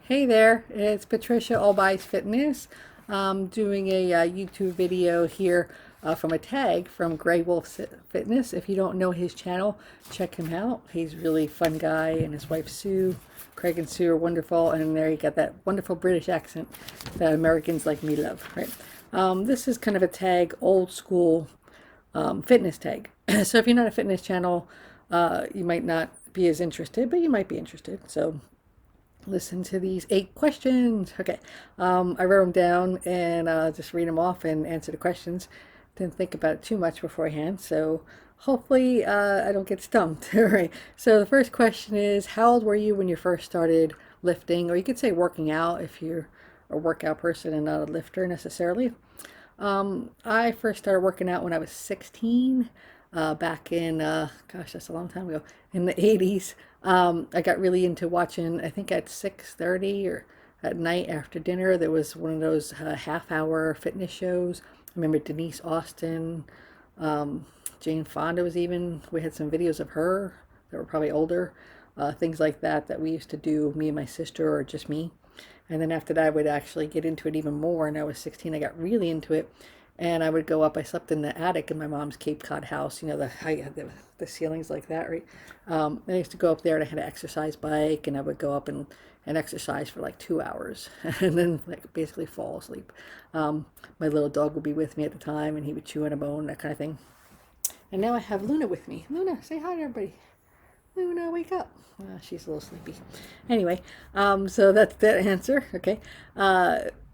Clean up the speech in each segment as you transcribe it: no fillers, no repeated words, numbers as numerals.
Hey there, it's Patricia All By's Fitness. Doing a YouTube video here from a tag from Grey Wolf Fitness. If you don't know his channel, check him out. He's a really fun guy, and his wife Sue. Craig and Sue are wonderful, and there you got that wonderful British accent that Americans like me love, right? This is kind of a tag, old school fitness tag. So if you're not a fitness channel, you might not be as interested, but you might be interested. So listen to these 8 questions. Okay. I wrote them down and just read them off and answer the questions. Didn't think about it too much beforehand, so hopefully I don't get stumped. All right. So the first question is, how old were you when you first started lifting? Or you could say working out if you're a workout person and not a lifter necessarily. I first started working out when I was 16, back in, gosh, that's a long time ago, in the 80s. I got really into watching, I think at 6:30 or at night after dinner, there was one of those half-hour fitness shows. I remember Denise Austin, Jane Fonda was even, we had some videos of her that were probably older, things like that that we used to do, me and my sister or just me. And then after that, I would actually get into it even more. And I was 16, I got really into it. And I would go up, I slept in the attic in my mom's Cape Cod house, you know, the height, the ceilings like that, right? And I used to go up there and I had an exercise bike, and I would go up and exercise for like 2 hours and then like basically fall asleep. My little dog would be with me at the time, and he would chew on a bone, that kind of thing. And now I have Luna with me. Luna, say hi to everybody. Luna, wake up. She's a little sleepy. Anyway, so that's that answer. Okay.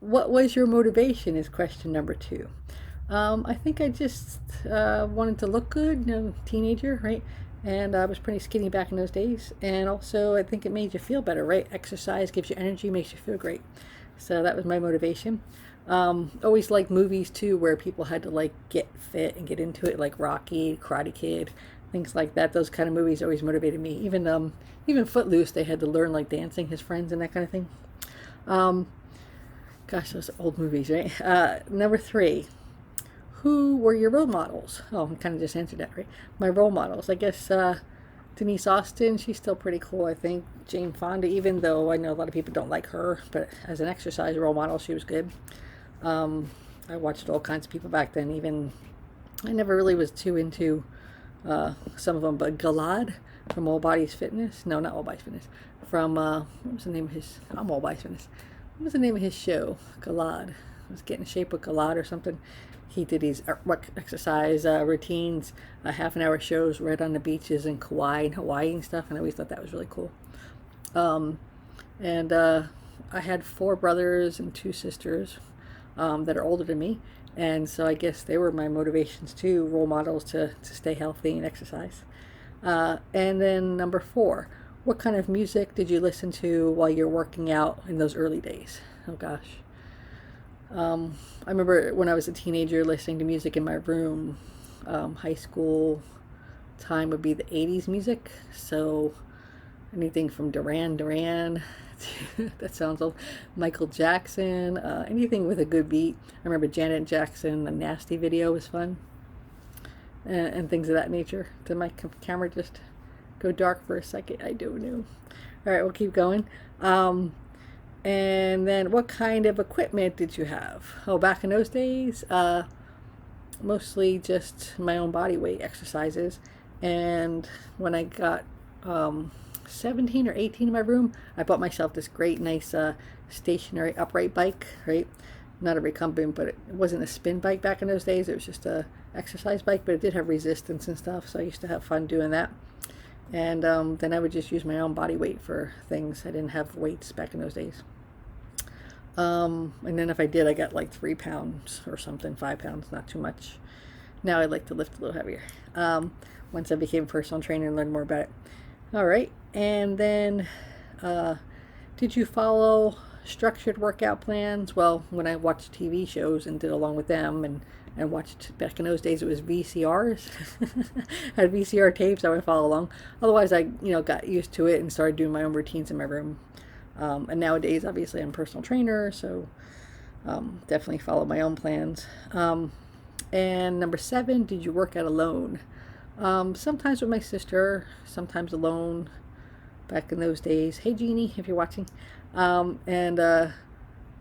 What was your motivation is question number 2. I think I just wanted to look good, you know, teenager, right? And I was pretty skinny back in those days. And also, I think it made you feel better, right? Exercise gives you energy, makes you feel great. So that was my motivation. Always liked movies too, where people had to like get fit and get into it, like Rocky, Karate Kid, things like that. Those kind of movies always motivated me. Even Footloose, they had to learn like dancing, his friends, and that kind of thing. Um, Gosh, those old movies, right? Number 3, who were your role models? Oh, I kind of just answered that, right? My role models, I guess, Denise Austin, she's still pretty cool, I think. Jane Fonda, even though I know a lot of people don't like her, but as an exercise role model, she was good. I watched all kinds of people back then. Even I never really was too into some of them, but Galad from All Bodies Fitness. No, not All Bodies Fitness. From, what was the name of his? I'm All Bodies Fitness. What was the name of his show? Galad. Let's get in shape with Galad or something. He did these exercise routines, half an hour shows right on the beaches in Kauai and Hawaii and stuff, and I always thought that was really cool. And I had 4 brothers and 2 sisters that are older than me, and so I guess they were my motivations too, role models to stay healthy and exercise. And then number 4, what kind of music did you listen to while you're working out in those early days? Oh gosh. I remember when I was a teenager listening to music in my room. High school time would be the 80s music. So anything from Duran Duran, that sounds old, Michael Jackson, anything with a good beat. I remember Janet Jackson, the Nasty video was fun, and things of that nature. Did my camera just go dark for a second? I don't know. All right, we'll keep going. And then what kind of equipment did you have? Oh, back in those days, mostly just my own body weight exercises. And when I got 17 or 18 in my room, I bought myself this great, nice stationary upright bike, right? Not a recumbent, but it wasn't a spin bike back in those days. It was just a exercise bike, but it did have resistance and stuff, so I used to have fun doing that. And then I would just use my own body weight for things. I didn't have weights back in those days. And then if I did, I got like 3 pounds or something, 5 pounds, not too much. Now I'd like to lift a little heavier. Once I became a personal trainer and learned more about it. All right. And then, did you follow structured workout plans? Well, when I watched TV shows and did along with them, and watched, back in those days, it was VCRs. Had VCR tapes, I would follow along. Otherwise, I, got used to it and started doing my own routines in my room. And nowadays, obviously, I'm a personal trainer, so definitely follow my own plans. And number 7, did you work out alone? Sometimes with my sister, sometimes alone. Back in those days. Hey, Jeannie, if you're watching. And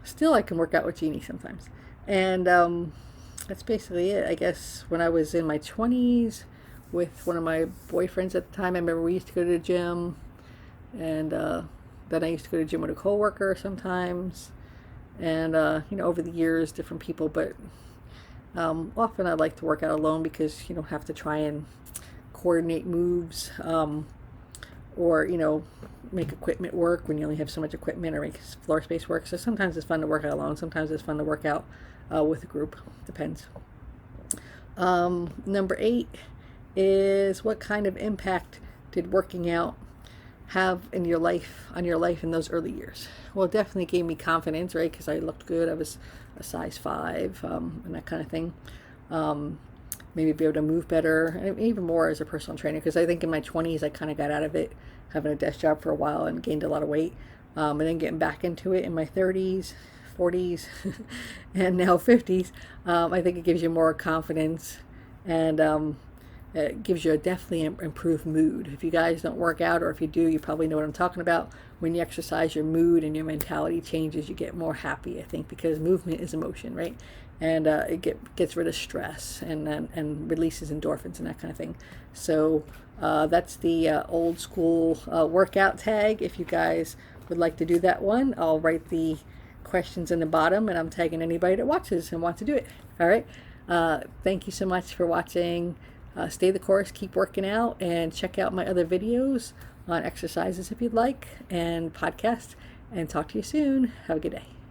still I can work out with Jeannie sometimes. And that's basically it. I guess when I was in my 20s with one of my boyfriends at the time, I remember we used to go to the gym, and then I used to go to the gym with a coworker sometimes, and over the years, different people. But often I like to work out alone because you don't have to try and coordinate moves, or make equipment work when you only have so much equipment, or make floor space work. So sometimes it's fun to work out alone. Sometimes it's fun to work out with a group. Depends. Number 8 is, what kind of impact did working out have in your life, in those early years? Well, it definitely gave me confidence, right? Because I looked good. I was a size 5, and that kind of thing. Maybe be able to move better, and even more as a personal trainer, because I think in my 20s I kind of got out of it, having a desk job for a while, and gained a lot of weight, and then getting back into it in my 30s, 40s, and now 50s. I think it gives you more confidence, and it gives you a definitely improved mood. If you guys don't work out, or if you do, you probably know what I'm talking about. When you exercise, your mood and your mentality changes. You get more happy, I think, because movement is emotion, right? And it gets rid of stress, and releases endorphins and that kind of thing. So that's the old school workout tag. If you guys would like to do that one, I'll write the questions in the bottom, and I'm tagging anybody that watches and wants to do it. All right. Thank you so much for watching. Stay the course, keep working out, and check out my other videos on exercises if you'd like, and podcasts. And talk to you soon. Have a good day.